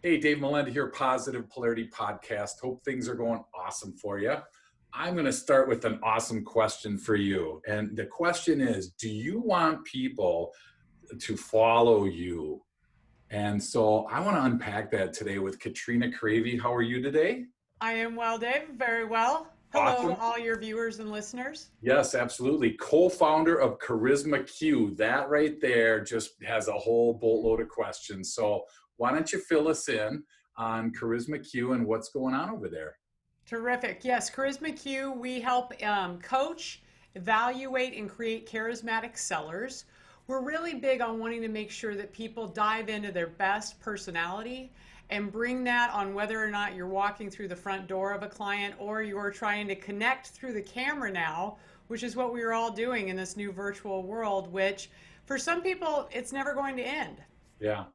Hey, Dave Melenda here, Positive Polarity Podcast. Hope things are going awesome for you. I'm going to start with an awesome question for you. And the question is, do you want people to follow you? And so I want to unpack that today with Katrina Cravy. How are you today? I am well, Dave. Very well. Hello to Awesome. all your viewers and listeners. Yes, absolutely. Co-founder of CharismaQ. That right there just has a whole boatload of questions. So why don't you fill us in on CharismaQ and what's going on over there? Terrific. Yes, CharismaQ, we help coach, evaluate, and create charismatic sellers. We're really big on wanting to make sure that people dive into their best personality and bring that on whether or not you're walking through the front door of a client or you're trying to connect through the camera now, which is what we're all doing in this new virtual world, which for some people, it's never going to end. Yeah.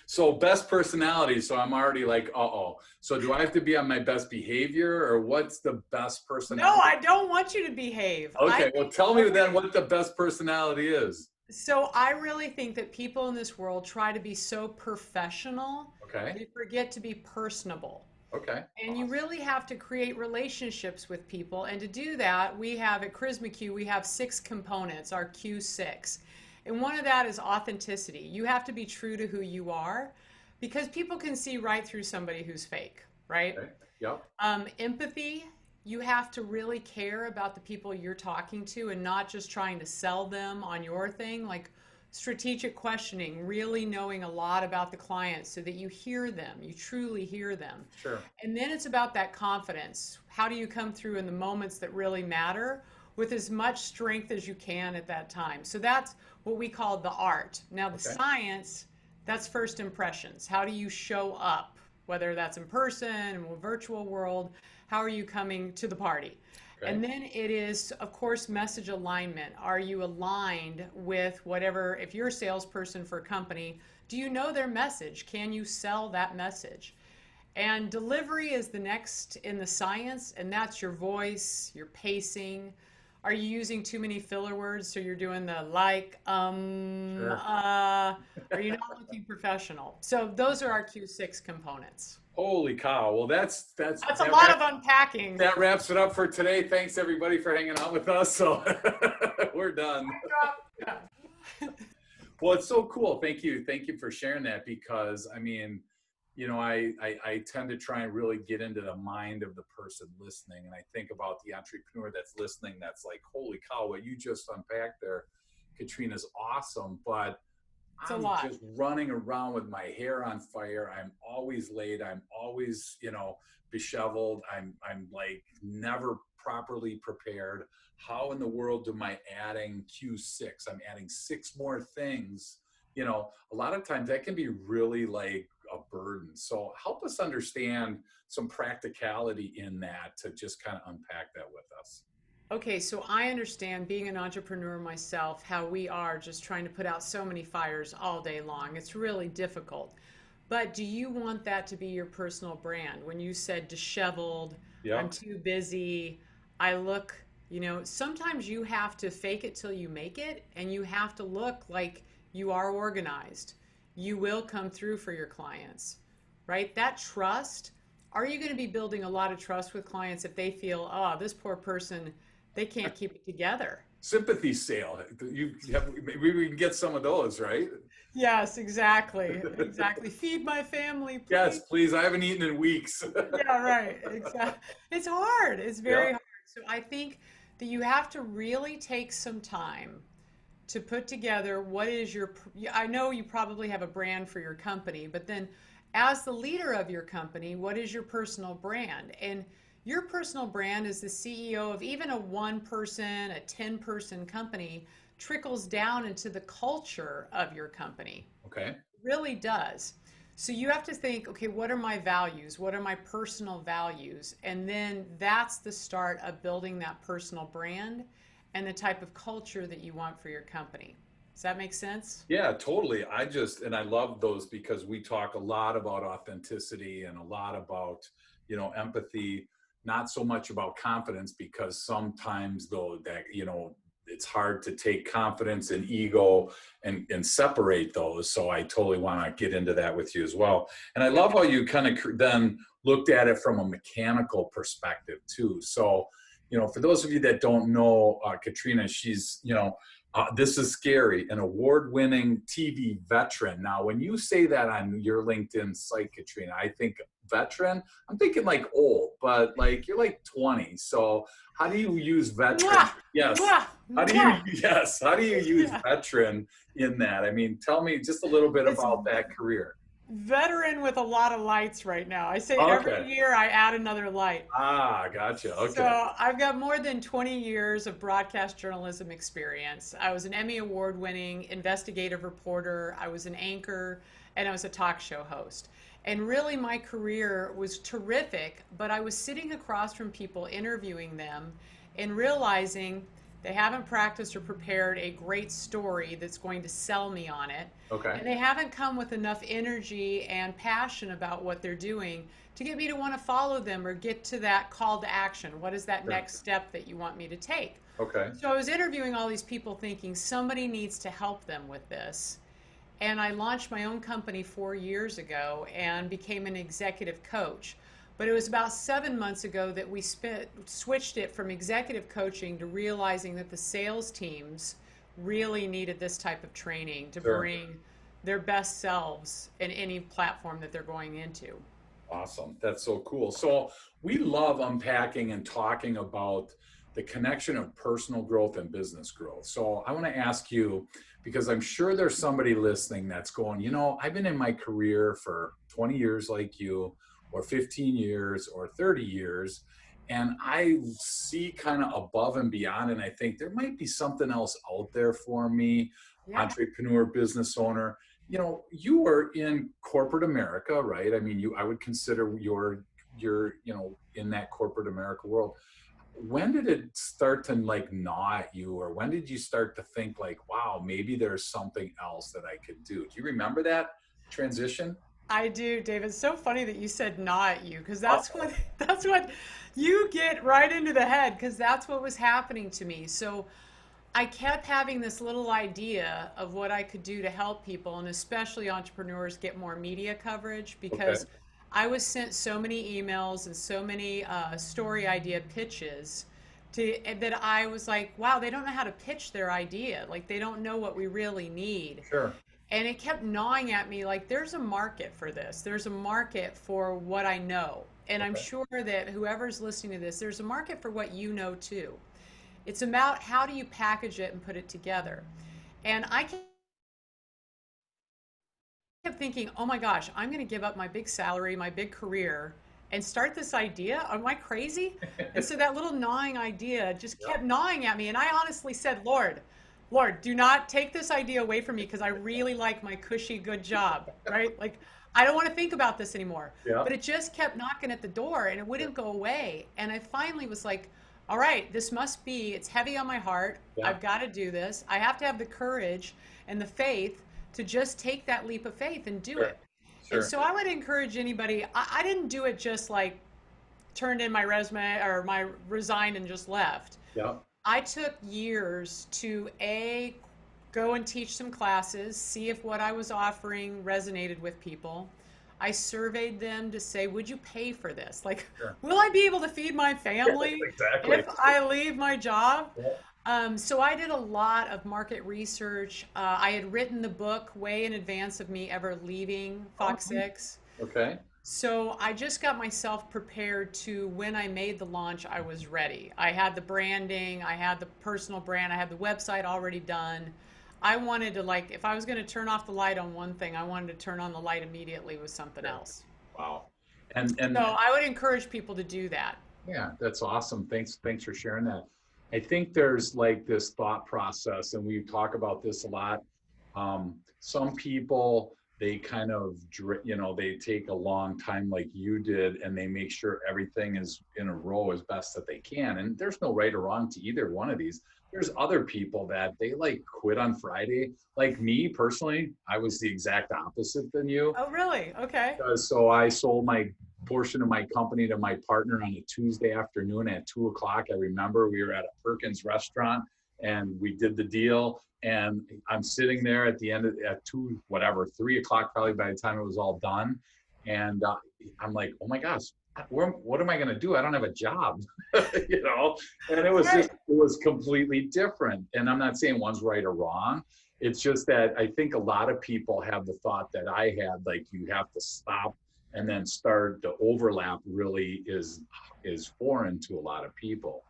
So best personality. So I'm already like, uh-oh. So do I have to be on my best behavior or what's the best No, personality? I don't want you to behave. Okay, well tell me then what the best personality is. So I really think that people in this world try to be so professional, Okay. they forget to be personable. Okay. And you Awesome. really have to create relationships with people. And to do that, we have at CharismaQ, we have 6 components, our Q6. And one of that is authenticity. You have to be true to who you are because people can see right through somebody who's fake, right? Okay. Yep. Empathy, you have to really care about the people you're talking to and not just trying to sell them on your thing. Like strategic questioning, really knowing a lot about the client so that you hear them, you truly hear them. Sure. And then it's about that confidence. How do you come through in the moments that really matter with as much strength as you can at that time? So that's what we call the art. Now, the Okay. science, that's first impressions. How do you show up, whether that's in person, in a virtual world? How are you coming to the party? Okay. And then it is, of course, message alignment. Are you aligned with whatever, if you're a salesperson for a company, do you know their message? Can you sell that message? And delivery is the next in the science, and that's your voice, your pacing. Are you using too many filler words? So you're doing the like, Sure. are you not looking professional? So those are our Q6 components. Holy cow. Well, that's That's a lot of unpacking. that wraps it up for today. Thanks everybody for hanging out with us. So we're done. Yeah. Well, it's so cool. Thank you. Thank you for sharing that because I mean, I tend to try and really get into the mind of the person listening. And I think about the entrepreneur that's listening that's like, holy cow, what you just unpacked there, Katrina's awesome. But It's a I'm lot. just running around with my hair on fire. I'm always late. I'm always, disheveled. I'm like never properly prepared. How in the world am I adding Q6? I'm adding 6 more things. A lot of times that can be really like a burden. So help us understand some practicality in that to just kind of unpack that with us. Okay, so I understand being an entrepreneur myself, how we are just trying to put out so many fires all day long. It's really difficult. But do you want that to be your personal brand? When you said disheveled, I'm Yep. too busy, I look, sometimes you have to fake it till you make it, and you have to look like you are organized. You will come through for your clients, right? That trust, are you going to be building a lot of trust with clients if they feel, oh, this poor person, they can't keep it together? Sympathy sale. You have maybe we can get some of those, right? Yes, exactly. Exactly. Feed my family, Yes, please. please. I haven't eaten in weeks. Yeah, right. Exactly. It's hard. It's very Yep. hard. So I think that you have to really take some time to put together what is your, I know you probably have a brand for your company, but then as the leader of your company, what is your personal brand? And your personal brand as the CEO of even a 1 person, a 10-person company trickles down into the culture of your company. Okay. Really does. So you have to think, okay, what are my values? What are my personal values? And then that's the start of building that personal brand and the type of culture that you want for your company. Does that make sense? Yeah, totally. And I love those because we talk a lot about authenticity and a lot about, empathy, not so much about confidence because sometimes though that, it's hard to take confidence and ego and separate those. So I totally want to get into that with you as well. And I love how you kind of then looked at it from a mechanical perspective too. So, for those of you that don't know Katrina, she's, this is scary, an award-winning TV veteran. Now, when you say that on your LinkedIn site, Katrina, I think veteran, I'm thinking like old, but like you're like 20. So how do you use veteran? Mwah! Yes. Mwah! How do you use veteran in that? I mean, tell me just a little bit It's about that career. veteran with a lot of lights right now. I say Okay. every year I add another light. Gotcha. Okay. So I've got more than 20 years of broadcast journalism experience. I was an Emmy award-winning investigative reporter. I was an anchor, and I was a talk show host. And really my career was terrific, but I was sitting across from people interviewing them and realizing they haven't practiced or prepared a great story that's going to sell me on it. Okay. And they haven't come with enough energy and passion about what they're doing to get me to want to follow them or get to that call to action. What is that next step that you want me to take? Okay. So I was interviewing all these people thinking somebody needs to help them with this. And I launched my own company 4 years ago and became an executive coach. But it was about 7 months ago that we switched it from executive coaching to realizing that the sales teams really needed this type of training to bring their best selves in any platform that they're going into. Awesome. That's so cool. So we love unpacking and talking about the connection of personal growth and business growth. So I want to ask you, because I'm sure there's somebody listening that's going, I've been in my career for 20 years like you, or 15 years or 30 years, and I see kind of above and beyond, and I think there might be something else out there for me, entrepreneur, business owner. You were in corporate America, right? I mean, I would consider you're in that corporate America world. When did it start to like gnaw at you, or when did you start to think like, wow, maybe there's something else that I could do? Do you remember that transition? I do, David. It's so funny that you said gnaw at you, because that's what you get right into the head, because that's what was happening to me. So I kept having this little idea of what I could do to help people, and especially entrepreneurs, get more media coverage, because I was sent so many emails and so many story idea pitches that I was like, wow, they don't know how to pitch their idea. Like, they don't know what we really need. Sure. And it kept gnawing at me like, there's a market for this. There's a market for what I know. And I'm sure that whoever's listening to this, there's a market for what you know too. It's about how do you package it and put it together. And I kept thinking, oh my gosh, I'm going to give up my big salary, my big career, and start this idea? Am I crazy? And so that little gnawing idea just kept gnawing at me. And I honestly said, Lord, do not take this idea away from me, because I really like my cushy, good job, right? Like, I don't want to think about this anymore. Yeah. But it just kept knocking at the door and it wouldn't go away. And I finally was like, all right, it's heavy on my heart. Yeah. I've got to do this. I have to have the courage and the faith to just take that leap of faith and do it. Sure. And so I would encourage anybody, I didn't do it just like turned in my resume or my resigned and just left. Yeah. I took years to go and teach some classes, see if what I was offering resonated with people. I surveyed them to say, would you pay for this? Like, will I be able to feed my family if I leave my job? Yeah. So I did a lot of market research. I had written the book way in advance of me ever leaving Fox 6. Okay. So I just got myself prepared to, when I made the launch, I was ready. I had the branding, I had the personal brand, I had the website already done. I wanted to, like, if I was going to turn off the light on one thing, I wanted to turn on the light immediately with something else. Wow. And so I would encourage people to do that. Yeah, that's awesome. Thanks for sharing that. I think there's like this thought process, and we talk about this a lot. Some people, they kind of, they take a long time like you did, and they make sure everything is in a row as best that they can. And there's no right or wrong to either one of these. There's other people that they like quit on Friday. Like me personally, I was the exact opposite than you. Oh, really? Okay. So I sold my portion of my company to my partner on a Tuesday afternoon at 2:00. I remember we were at a Perkins restaurant, and we did the deal. And I'm sitting there at the end of at 3 o'clock, probably by the time it was all done. And I'm like, oh my gosh, what am I going to do? I don't have a job, you know? And it was Right. just, it was completely different. And I'm not saying one's right or wrong. It's just that I think a lot of people have the thought that I had, like you have to stop and then start. The overlap really is foreign to a lot of people.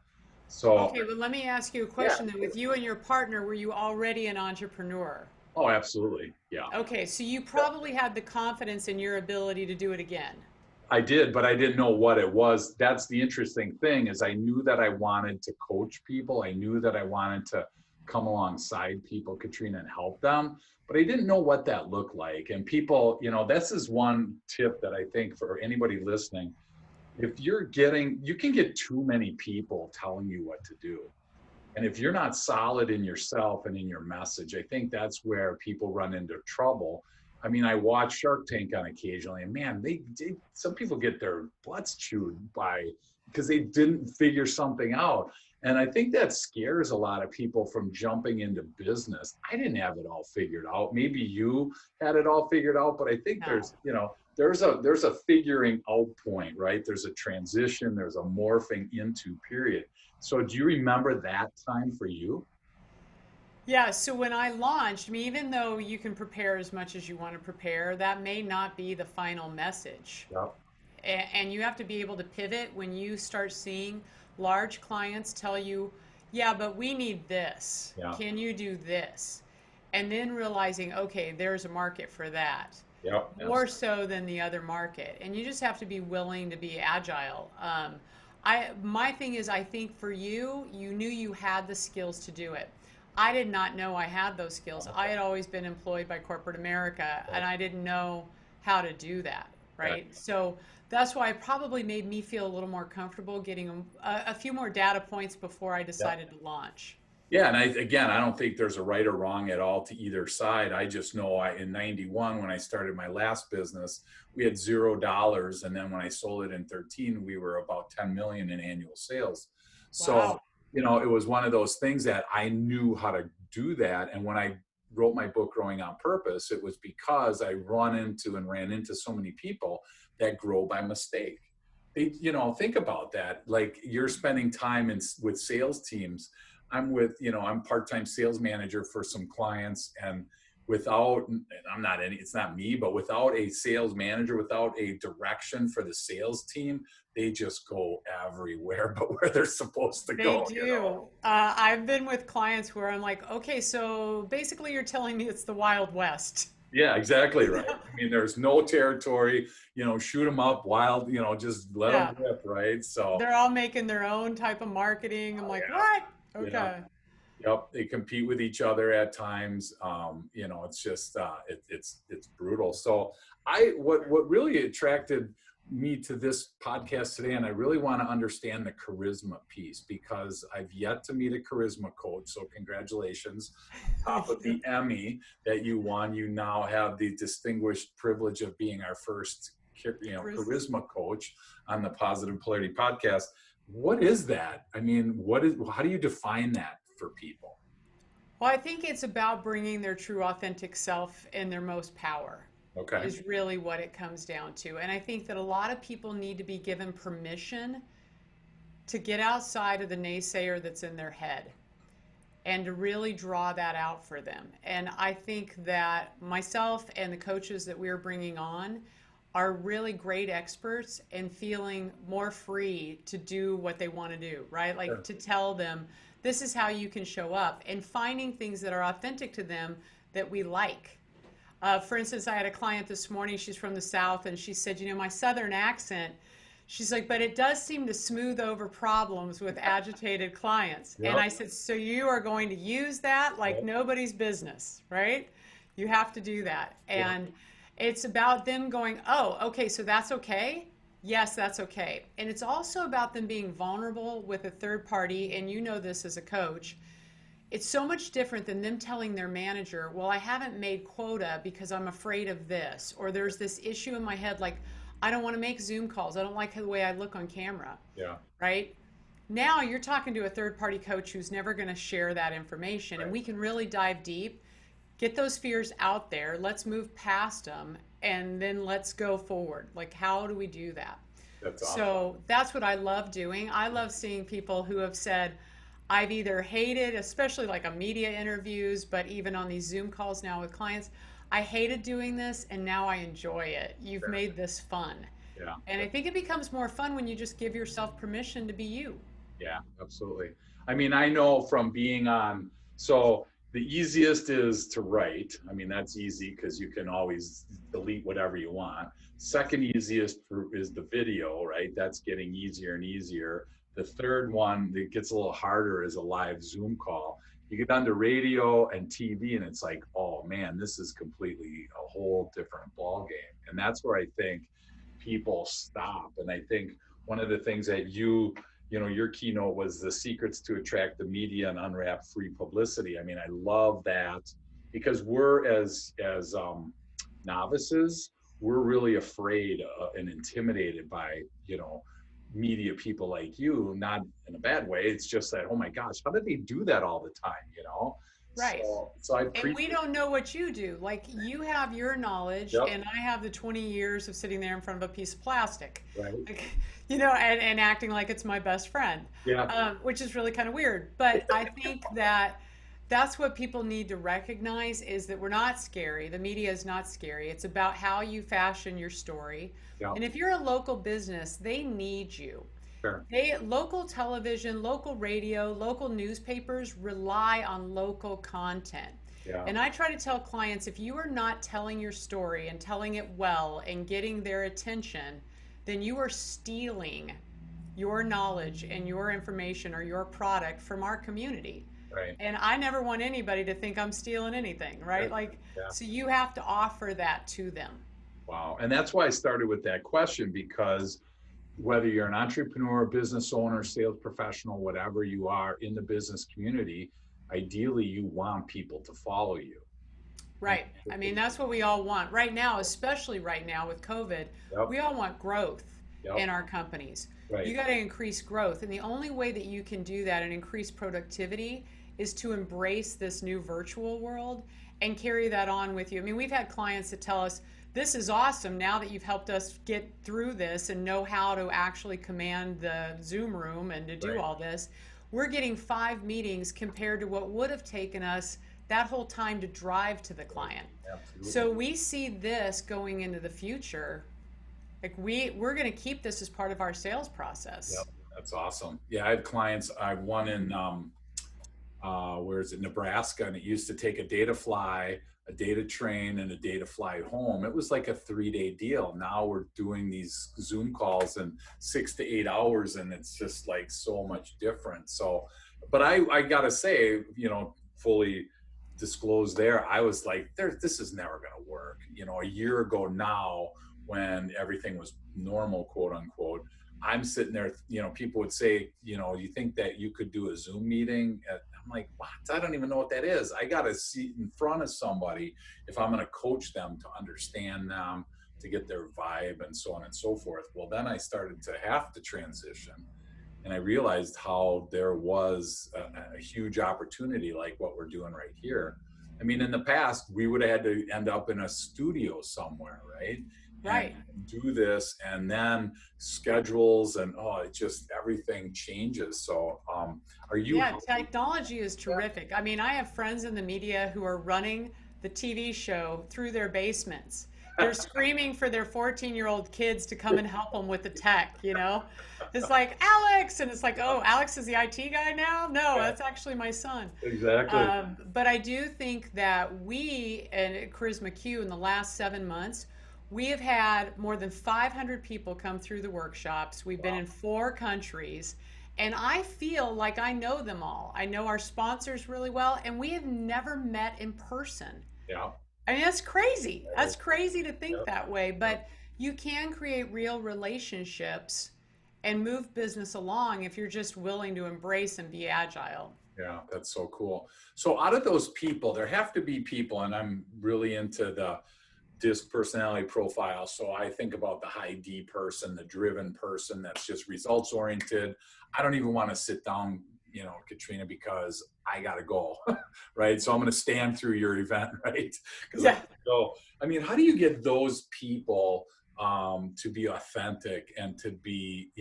So Okay, well, let me ask you a yeah, question then. With you and your partner, were you already an entrepreneur? oh, absolutely, yeah. Okay, so you probably had the confidence in your ability to do it again. I did, but I didn't know what it was. That's the interesting thing is I knew that I wanted to coach people. I knew that I wanted to come alongside people, Katrina, and help them, but I didn't know what that looked like. And people, this is one tip that I think for anybody listening, if you can get too many people telling you what to do. And if you're not solid in yourself and in your message, I think that's where people run into trouble. I mean, I watch Shark Tank on occasionally, and man, some people get their butts chewed by because they didn't figure something out. And I think that scares a lot of people from jumping into business. I didn't have it all figured out. Maybe you had it all figured out, but I think No. there's a figuring out point, right? There's a transition, there's a morphing into period. So do you remember that time for you? Yeah, so when I launched, I mean, even though you can prepare as much as you want to prepare, that may not be the final message. Yeah. And you have to be able to pivot when you start seeing large clients tell you, yeah, but we need this. Yeah. Can you do this? And then realizing, okay, there's a market for that, Yep. more so than the other market. And you just have to be willing to be agile. My thing is, I think for you, you knew you had the skills to do it. I did not know I had those skills. I Okay. had always been employed by corporate America, Right. and I didn't know how to do that, Right. right? So that's why it probably made me feel a little more comfortable getting a few more data points before I Yep. decided to launch. Yeah, and again, I don't think there's a right or wrong at all to either side. I just know in '91 when I started my last business, we had $0, and then when I sold it in 13, we were about 10 million in annual sales. So, Wow. it was one of those things that I knew how to do that. And when I wrote my book, Growing on Purpose, it was because I ran into so many people that grow by mistake. Think about that. Like you're spending time with sales teams. I'm part-time sales manager for some clients, and it's not me, but without a sales manager, without a direction for the sales team, they just go everywhere but where they're supposed to They go. do. I've been with clients where I'm like, okay, so basically you're telling me it's the Wild West. Yeah, exactly right. I mean, there's no territory, shoot them up wild, just let them Yeah. rip, right? So, They're all making their own type of marketing. I'm oh like, yeah, what? yeah. Okay. Yep, they compete with each other at times. It's just it's brutal. So what really attracted me to this podcast today, and I really want to understand the charisma piece because I've yet to meet a charisma coach. So congratulations, on top Thank of you. the Emmy that you won, you now have the distinguished privilege of being our first Chris. charisma coach on the Positive Polarity podcast. What is that? I mean, how do you define that for people? Well, I think it's about bringing their true authentic self and their most power Okay. is really what it comes down to. And I think that a lot of people need to be given permission to get outside of the naysayer that's in their head and to really draw that out for them. And I think that myself and the coaches that we're bringing on are really great experts in feeling more free to do what they want to do, right? Like Sure. to tell them this is how you can show up and finding things that are authentic to them that we like. For instance, I had a client this morning, she's from the South, and she said, my Southern accent, she's like, but it does seem to smooth over problems with agitated clients. And Yep. I said, so you are going to use that like Yep. nobody's business, right? You have to do that. Yep. And it's about them going, oh, okay, so that's okay. Yes, that's okay. And it's also about them being vulnerable with a third party. And you know this as a coach. It's so much different than them telling their manager, well, I haven't made quota because I'm afraid of this. Or there's this issue in my head, like, I don't want to make Zoom calls. I don't like the way I look on camera, Yeah. right? Now you're talking to a third party coach who's never going to share that information, and Right. we can really dive deep, get those fears out there. Let's move past them, and then let's go forward. Like, how do we do that? That's awesome. So that's what I love doing. I love seeing people who have said, I've either hated, especially like on media interviews, but even on these Zoom calls now with clients, I hated doing this and now I enjoy it. You've Sure. made this fun. Yeah. And I think it becomes more fun when you just give yourself permission to be you. Yeah, absolutely. I mean, I know from being on, so the easiest is to write. I mean, that's easy because you can always delete whatever you want. Second easiest is the video, right? That's getting easier and easier. The third one that gets a little harder is a live Zoom call. You get onto radio and TV, and it's like, oh man, this is completely a whole different ball game. And that's where I think people stop. And I think one of the things that your keynote was the secrets to attract the media and unwrap free publicity. I mean, I love that because we're as novices, we're really afraid and intimidated by media people like you. Not in a bad way. It's just that, oh my gosh, how did they do that all the time? Right. So I And we appreciate. don't know what you do. Like you have your knowledge, Yep. and I have the 20 years of sitting there in front of a piece of plastic, Right. like, and acting like it's my best friend, Yeah. which is really kind of weird. But I think that that's what people need to recognize is that we're not scary. The media is not scary. It's about how you fashion your story. Yeah. And if you're a local business, they need you. Sure. Local television, local radio, local newspapers rely on local content. Yeah. And I try to tell clients if you are not telling your story and telling it well and getting their attention, then you are stealing your knowledge and your information or your product from our community. Right. And I never want anybody to think I'm stealing anything, right? Like, Yeah. so you have to offer that to them. Wow. And that's why I started with that question, because whether you're an entrepreneur, business owner, sales professional, whatever you are in the business community, ideally you want people to follow you. Right. I mean, that's what we all want right now, especially right now with COVID. Yep. We all want growth Yep. in our companies. Right. You got to increase growth. And the only way that you can do that and increase productivity is to embrace this new virtual world and carry that on with you. I mean, we've had clients that tell us, this is awesome now that you've helped us get through this and know how to actually command the Zoom room and to do Right. all this. We're getting 5 meetings compared to what would have taken us that whole time to drive to the client. Absolutely. So we see this going into the future. Like we're going to keep this as part of our sales process. Yep. That's awesome. Yeah, I had clients. I have one in where is it, Nebraska, and it used to take a day to fly, a day to train, and a day to fly home. It was like a 3-day deal. Now we're doing these Zoom calls in 6 to 8 hours, and it's just like so much different. So, but I gotta say, fully disclosed there, I was like, this is never gonna work. A year ago now, when everything was normal, quote unquote, I'm sitting there, people would say, you think that you could do a Zoom meeting? I'm like, what? I don't even know what that is. I got to sit in front of somebody if I'm going to coach them to understand them, to get their vibe and so on and so forth. Well, then I started to have to transition. And I realized how there was a huge opportunity like what we're doing right here. I mean, in the past, we would have had to end up in a studio somewhere, right? Right. And do this, and then schedules, and it just everything changes. So are you Yeah, technology is terrific. I mean, I have friends in the media who are running the TV show through their basements. They're screaming for their 14-year-old kids to come and help them with the tech, It's like, Alex! And it's like, oh, Alex is the IT guy now? No, that's actually my son. Exactly. But I do think that we, at CharismaQ, in the last 7 months, we have had more than 500 people come through the workshops. We've been in 4 countries. And I feel like I know them all. I know our sponsors really well, and we have never met in person. Yeah. I mean, that's crazy. That's crazy to think Yep. that way, but you can create real relationships and move business along if you're just willing to embrace and be agile. Yeah, that's so cool. So out of those people, there have to be people, and I'm really into DISC personality profile. So I think about the high D person, the driven person that's just results oriented. I don't even want to sit down, Katrina, because I got to go, right? So I'm going to stand through your event, right? Because I Yeah. got to go. I mean, how do you get those people to be authentic and to be,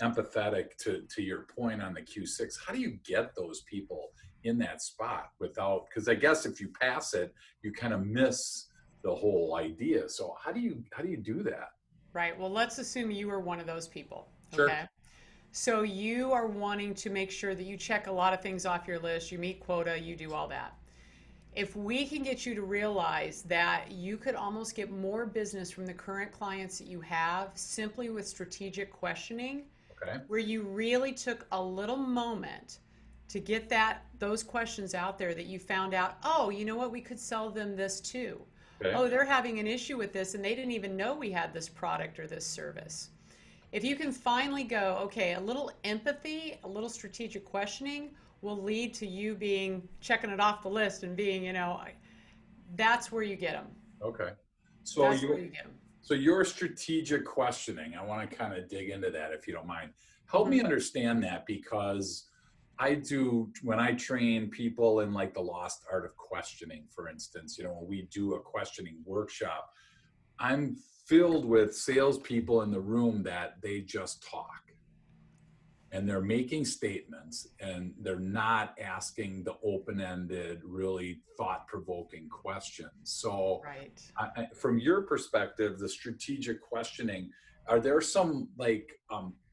empathetic to your point on the Q6? How do you get those people in that spot without, because I guess if you pass it, you kind of miss the whole idea. So how do you do that? Right. Well, let's assume you are one of those people. Sure. Okay. So you are wanting to make sure that you check a lot of things off your list, you meet quota, you do all that. If we can get you to realize that you could almost get more business from the current clients that you have simply with strategic questioning, Okay. where you really took a little moment to get those questions out there, that you found out, oh, you know what, we could sell them this too. Okay. Oh, they're having an issue with this and they didn't even know we had this product or this service. If you can finally go, okay, a little empathy, a little strategic questioning will lead to you checking it off the list and being, that's where you get them. Okay. So That's where you get them. so your strategic questioning, I want to kind of dig into that if you don't mind. Help Mm-hmm. me understand that, because when I train people in like the lost art of questioning, for instance, when we do a questioning workshop, I'm filled with salespeople in the room that they just talk and they're making statements and they're not asking the open-ended, really thought-provoking questions. So Right. from your perspective, the strategic questioning, are there some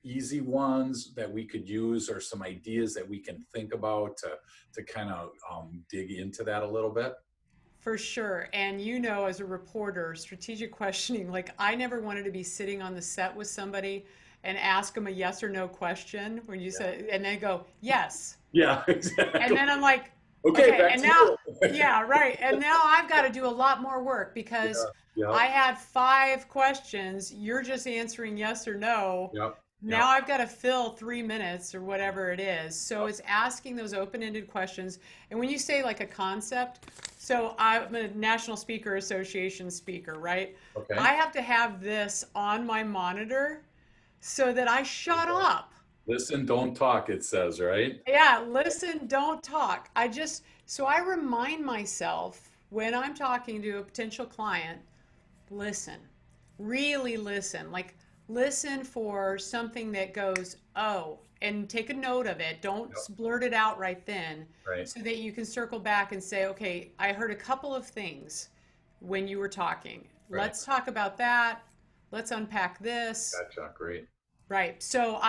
easy ones that we could use, or some ideas that we can think about to kind of dig into that a little bit? For sure. And as a reporter, strategic questioning, like I never wanted to be sitting on the set with somebody and ask them a yes or no question when you said, and they go, yes. Yeah, And exactly. then I'm like, Okay, okay. back And to now, you. yeah, right. And now I've got to do a lot more work because Yeah, I had 5 questions. You're just answering yes or no. yep, yep, Now I've got to fill 3 minutes or whatever it is. So yep. it's asking those open-ended questions. And when you say like a concept, so I'm a National Speaker Association speaker, right? Okay. I have to have this on my monitor so that I shut up. Listen, don't talk, it says, right? Yeah, listen, don't talk. So I remind myself when I'm talking to a potential client, listen, really listen. Like, listen for something that goes, oh, and take a note of it. Don't Yep. blurt it out right then, Right. so that you can circle back and say, okay, I heard a couple of things when you were talking. Right. Let's talk about that. Let's unpack this. Gotcha. Great. Right. So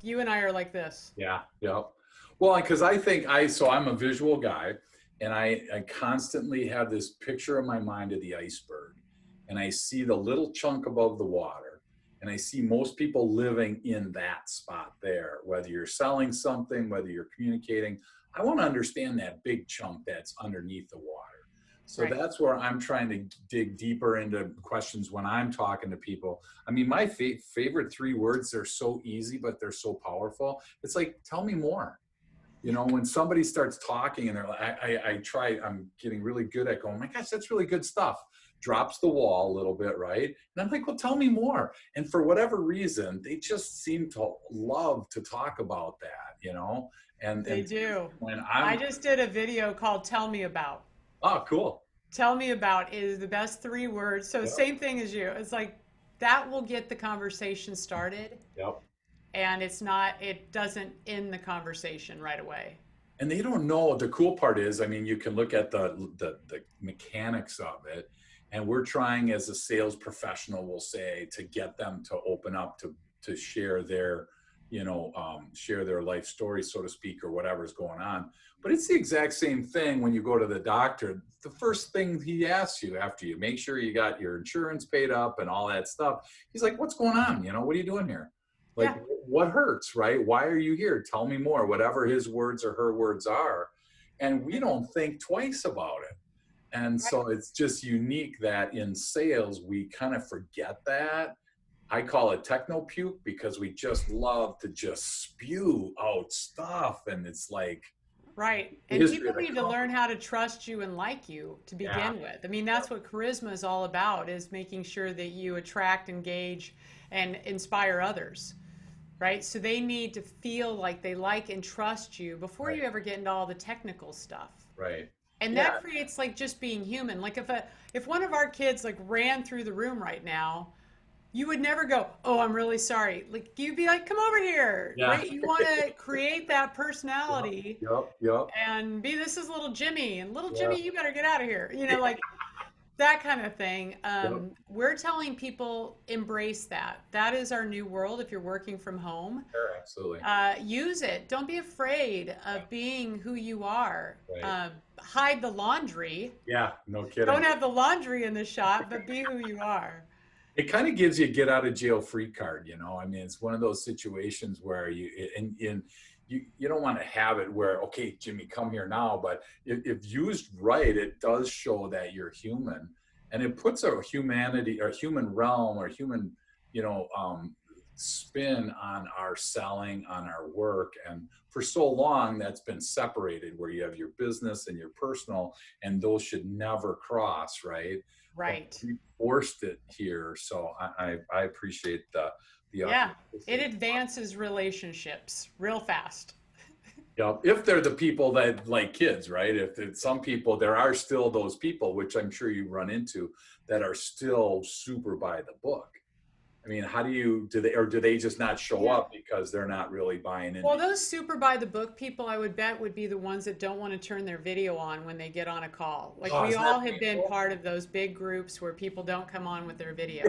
you and I are like this. Yeah. Yep. Well, because I'm a visual guy, and I constantly have this picture in my mind of the iceberg, and I see the little chunk above the water, and I see most people living in that spot there, whether you're selling something, whether you're communicating. I want to understand that big chunk that's underneath the water. So Right. that's where I'm trying to dig deeper into questions when I'm talking to people. I mean, my favorite 3 words, they're so easy, but they're so powerful. It's like, tell me more. When somebody starts talking and they're like, I'm getting really good at going, my gosh, that's really good stuff. Drops the wall a little bit, right? And I'm like, well, tell me more. And for whatever reason, they just seem to love to talk about that. They And do. when I I'm, just did a video called Tell Me About. oh, cool. Tell me about is the best 3 words. So Yep. same thing as you. It's like that will get the conversation started, Yep. and it doesn't end the conversation right away. And they don't know. The cool part is, I mean, you can look at the mechanics of it, and we're trying as a sales professional, we'll say, to get them to open up to share their, share their life story, so to speak, or whatever's going on. But it's the exact same thing when you go to the doctor. The first thing he asks you after you make sure you got your insurance paid up and all that stuff, he's like, "What's going on? What are you doing here? Like, Yeah. what hurts, right? Why are you here? Tell me more," whatever his words or her words are. And we don't think twice about it. And Right. so it's just unique that in sales, we kind of forget that. I call it techno puke, because we just love to just spew out stuff. And it's like, Right. The And history people of the need to learn company. how to trust you and like you to Yeah. begin with. I mean, that's what charisma is all about, is making sure that you attract, engage, and inspire others. Right? So they need to feel like they like and trust you before Right. you ever get into all the technical stuff. Right. And Yeah. that creates like just being human. Like if one of our kids like ran through the room right now, you would never go, "Oh, I'm really sorry." Like you'd be like, "Come over here." Yeah. Right? You want to create that Yep. personality Yep. Yep. and be, this is little Jimmy, and little Yeah. Jimmy, you better get out of here. Like that kind of thing. Yep. We're telling people embrace that. That is our new world. If you're working from home, Sure, absolutely. use it. Don't be afraid of being who you are. Right. Hide the laundry. Yeah. No Don't kidding. have the laundry in the shot, but be who you are. It kind of gives you a get out of jail free card, I mean, it's one of those situations where you don't want to have it where, okay, Jimmy, come here now. But if used right, it does show that you're human, and it puts a humanity or human realm or human, you know, spin on our selling, on our work. And for so long, that's been separated, where you have your business and your personal, and those should never cross, right? But Right. we forced it here, so I appreciate the Yeah. It authenticity. advances relationships real fast. Yeah, if they're the people that like kids, right? If it's some people, there are still those people, which I'm sure you run into, that are still super by the book. I mean, how do they just not show Yeah. up because they're not really buying Well, into? those super by the book people, I would bet, would be the ones that don't want to turn their video on when they get on a call. Like Oh, we isn't that all have been painful? part of those big groups where people don't come on with their video.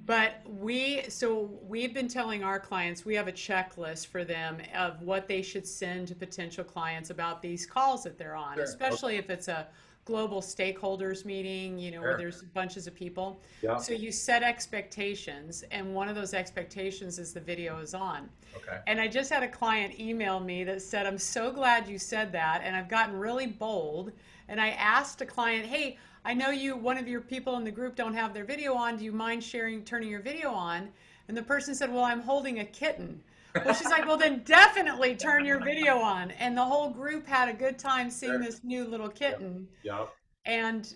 But we've been telling our clients, we have a checklist for them of what they should send to potential clients about these calls that they're on, Sure. Okay. especially if it's a global stakeholders meeting, where Sure. there's bunches of people. Yeah. So you set expectations, and one of those expectations is the video is on. Okay. And I just had a client email me that said, "I'm so glad you said that." And I've gotten really bold. And I asked a client, "Hey, I know one of your people in the group don't have their video on. Do you mind turning your video on?" And the person said, "Well, I'm holding a kitten." Well, she's like, "Well, then definitely turn your video on." And the whole group had a good time seeing Sure. this new little Yep. kitten. Yep. And,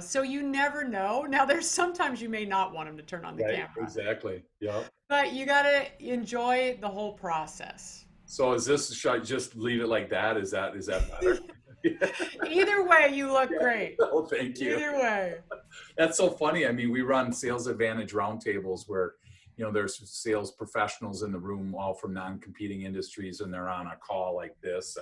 so you never know. Now, there's sometimes you may not want them to turn on the Right. camera, Exactly. Yep. but you got to enjoy the whole process. So should I just leave it like that? Is that better? Either way, you look Yeah. great. Oh, thank you. Either way. That's so funny. I mean, we run sales advantage roundtables where, there's sales professionals in the room, all from non-competing industries, and they're on a call like this.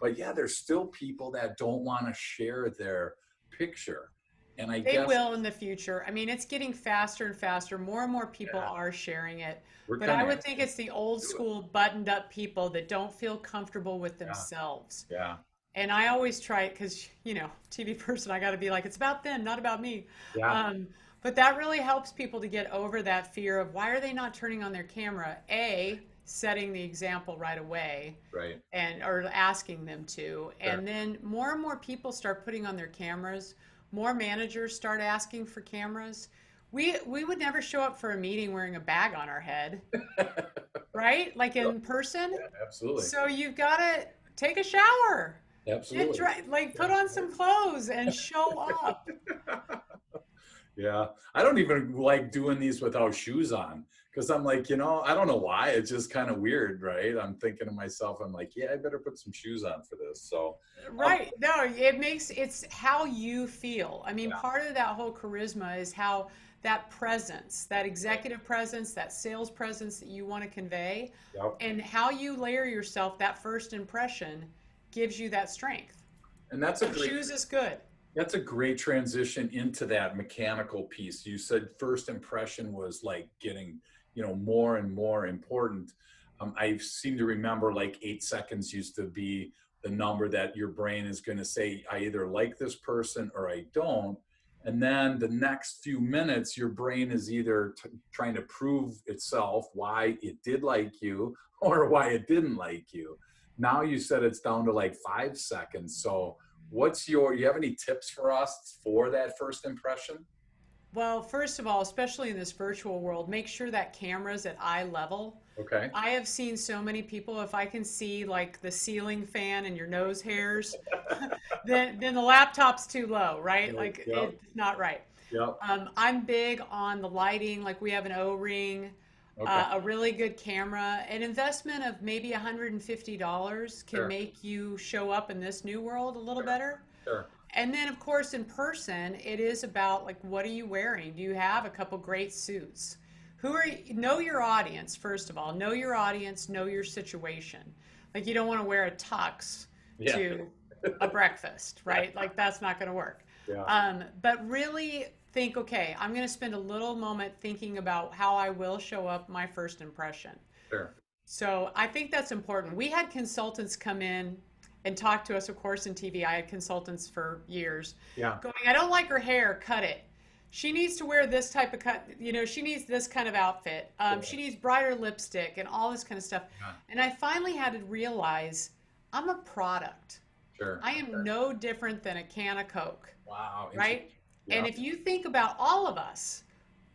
But yeah, there's still people that don't want to share their picture. And I They guess, will in the future. I mean, it's getting faster and faster. More and more people yeah, are sharing it. we're But kind I of would think it's the old do it. school buttoned up people that don't feel comfortable with Yeah. themselves. Yeah. And I always try it because, TV person, I got to be like, it's about them, not about me. Yeah. But that really helps people to get over that fear of, why are they not turning on their camera? Setting the example right away, Right. or asking them to. Sure. And then more and more people start putting on their cameras. More managers start asking for cameras. We would never show up for a meeting wearing a bag on our head, right? Like in person. Yeah, absolutely. So you've got to take a shower. Get Absolutely. like put on some clothes and show up. Yeah. I don't even like doing these without shoes on, because I'm like, I don't know why. It's just kind of weird, right? I'm thinking to myself, I'm like, yeah, I better put some shoes on for this. So, Right. No, it's how you feel. I mean, yeah. part of that whole charisma is how that presence, that executive presence, that sales presence that you want to convey, Yep. and how you layer yourself, that first impression gives you that strength. And that's So shoes is good. a great transition into that mechanical piece. You said first impression was like getting, more and more important. I seem to remember like 8 seconds used to be the number that your brain is going to say, I either like this person or I don't. And then the next few minutes, your brain is either trying to prove itself why it did like you or why it didn't like you. Now you said it's down to like 5 seconds. So you have any tips for us for that first impression? Well, first of all, especially in this virtual world, make sure that camera's at eye level. Okay. I have seen so many people, if I can see like the ceiling fan and your nose hairs, then the laptop's too low, right? Yep. Like Yep. it's not right. Yep. I'm big on the lighting, like we have an O-ring, Okay. a really good camera. An investment of maybe $150 can Sure. make you show up in this new world a little Sure. better. Sure. And then, of course, in person, it is about like, what are you wearing? Do you have a couple great suits? Who are you? Know your audience, first of all. Know your audience, know your situation. Like, you don't want to wear a tux Yeah. to a breakfast, right? Like, that's not going to work. Yeah. But really think, okay, I'm going to spend a little moment thinking about how I will show up my first impression. Sure. So I think that's important. We had consultants come in and talk to us, of course, in TV. I had consultants for years Yeah. going, I don't like her hair, cut it. She needs to wear this type of cut, she needs this kind of outfit. She needs brighter lipstick and all this kind of stuff. Yeah. And I finally had to realize I'm a product. Sure. I am no different than a can of Coke, Wow. right? Yeah. And if you think about all of us,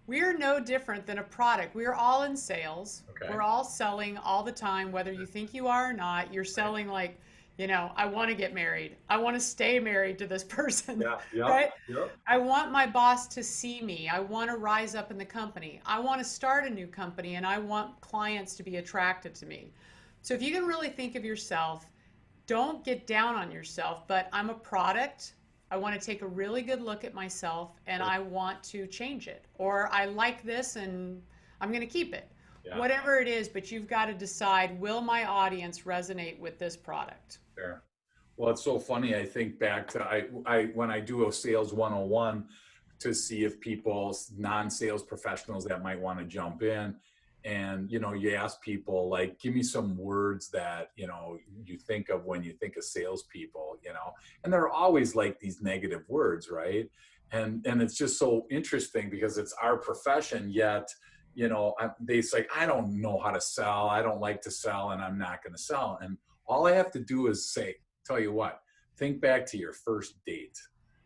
we are no different than a product. We are all in sales. Okay. We're all selling all the time, whether you think you are or not. You're selling like, I want to get married. I want to stay married to this person, Yeah. Yep. right? Yep. I want my boss to see me. I want to rise up in the company. I want to start a new company and I want clients to be attracted to me. So if you can really think of yourself, don't get down on yourself, but I'm a product. I want to take a really good look at myself and I want to change it. Or I like this and I'm going to keep it. Yeah. Whatever it is, but you've got to decide, will my audience resonate with this product? Sure. Well, it's so funny. I think back to I when I do a sales 101 to see if people, non-sales professionals that might want to jump in, and you ask people like, give me some words that you think of when you think of salespeople, and they're always like these negative words, right? And it's just so interesting because it's our profession, yet they say, I don't know how to sell, I don't like to sell, and I'm not going to sell. And all I have to do is say, tell you what, think back to your first date,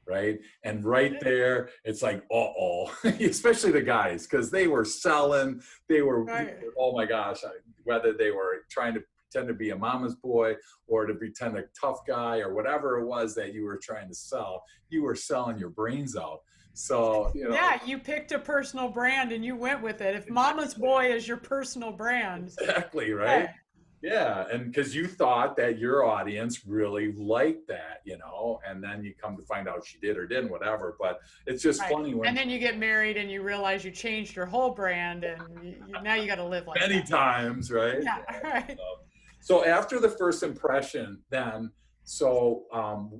right? And right there, it's like, uh-oh, especially the guys, because they were selling, Right. oh my gosh, whether they were trying to pretend to be a mama's boy or to pretend a tough guy or whatever it was that you were trying to sell, you were selling your brains out. So, Yeah, you picked a personal brand and you went with it. If Mama's Boy is your personal brand, exactly, right? hey, Yeah, and because you thought that your audience really liked that, and then you come to find out she did or didn't, whatever. But it's just right. funny when And then you get married and you realize you changed your whole brand and now you got to live like many that. times, right? Yeah, right. So after the first impression, then,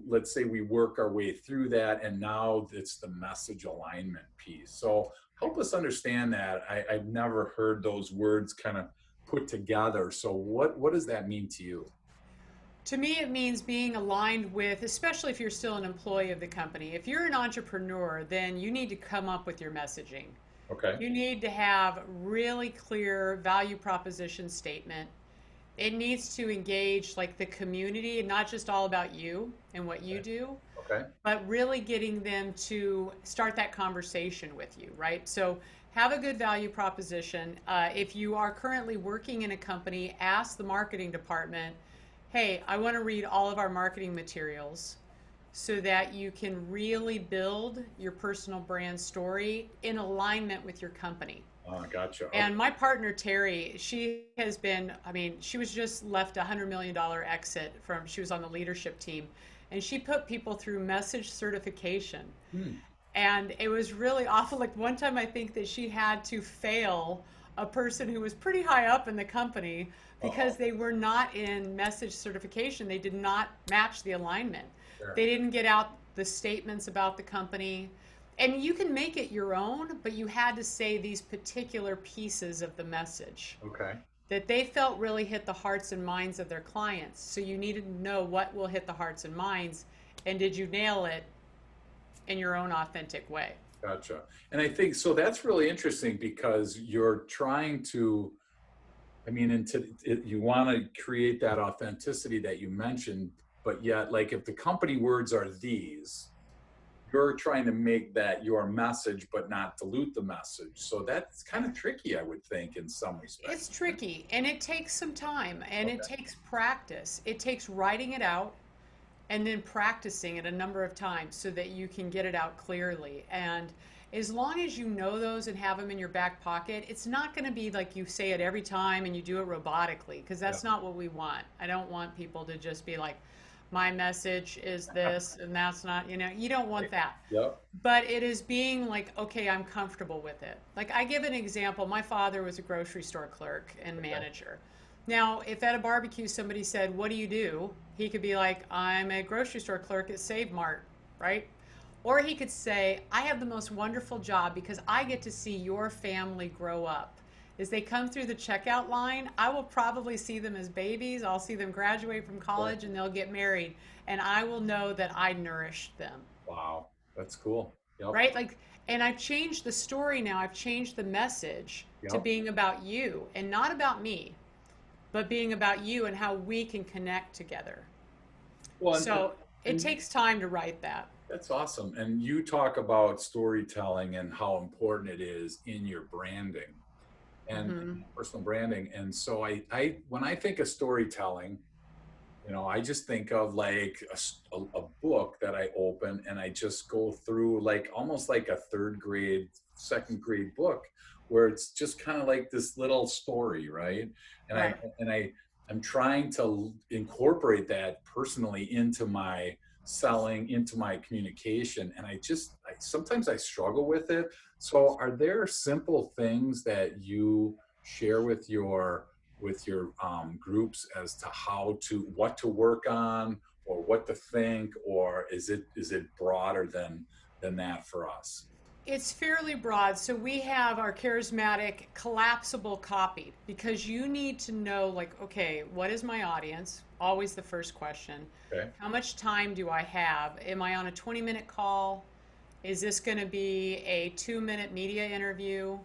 let's say we work our way through that, and now it's the message alignment piece. So help us understand that. I've never heard those words kind of put together. So what does that mean to you? To me, it means being aligned with, especially if you're still an employee of the company. If you're an entrepreneur, then you need to come up with your messaging. Okay. You need to have really clear value proposition statement. It needs to engage like the community, not just all about you and what you do, Okay. but really getting them to start that conversation with you, right? So have a good value proposition. If you are currently working in a company, ask the marketing department, hey, I want to read all of our marketing materials so that you can really build your personal brand story in alignment with your company. Oh, gotcha. Okay. And my partner, Terry, she has been, she was just left a $100 million exit she was on the leadership team. And she put people through message certification. Hmm. And it was really awful. Like one time I think that she had to fail a person who was pretty high up in the company because they were not in message certification. They did not match the alignment. Sure. They didn't get out the statements about the company. And you can make it your own, but you had to say these particular pieces of the message Okay. that they felt really hit the hearts and minds of their clients. So you needed to know what will hit the hearts and minds, and did you nail it in your own authentic way? Gotcha. And I think so that's really interesting because you're trying to, you want to create that authenticity that you mentioned, but yet, like, if the company words are these, you're trying to make that your message, but not dilute the message. So that's kind of tricky, I would think, in some It's respects. tricky and it takes some time and it Okay. takes practice. It takes writing it out and then practicing it a number of times so that you can get it out clearly. And as long as you know those and have them in your back pocket, it's not going to be like you say it every time and you do it robotically, because Yeah. that's not what we want. I don't want people to just be like, my message is this and that's not, you don't want that. Yep. But it is being like, okay, I'm comfortable with it. Like, I give an example. My father was a grocery store clerk and Okay. manager. Now, if at a barbecue somebody said, what do you do? He could be like, I'm a grocery store clerk at Save Mart, right? Or he could say, I have the most wonderful job because I get to see your family grow up. As they come through the checkout line, I will probably see them as babies. I'll see them graduate from Sure. college and they'll get married. And I will know that I nourished them, Wow. That's cool. Yep. right? Like, and I've changed the story now. I've changed the message to Yep. being about you and not about me, but being about you and how we can connect together. Well, So it and takes time to write that. that's awesome. And you talk about storytelling and how important it is in your branding and Hmm. personal branding. And so when I think of storytelling, I just think of like a book that I open and I just go through like almost like a third grade, second grade book where it's just kind of like this little story, right? And I Right. and I I'm trying to incorporate that personally into my selling, into my communication, and sometimes I struggle with it. So, are there simple things that you share with your groups as to what to work on or what to think, or is it broader than that for us? It's fairly broad. So we have our charismatic collapsible copy because you need to know, like, okay, what is my audience? Always the first question. Okay. How much time do I have? Am I on a 20-minute call? Is this going to be a 2-minute media interview?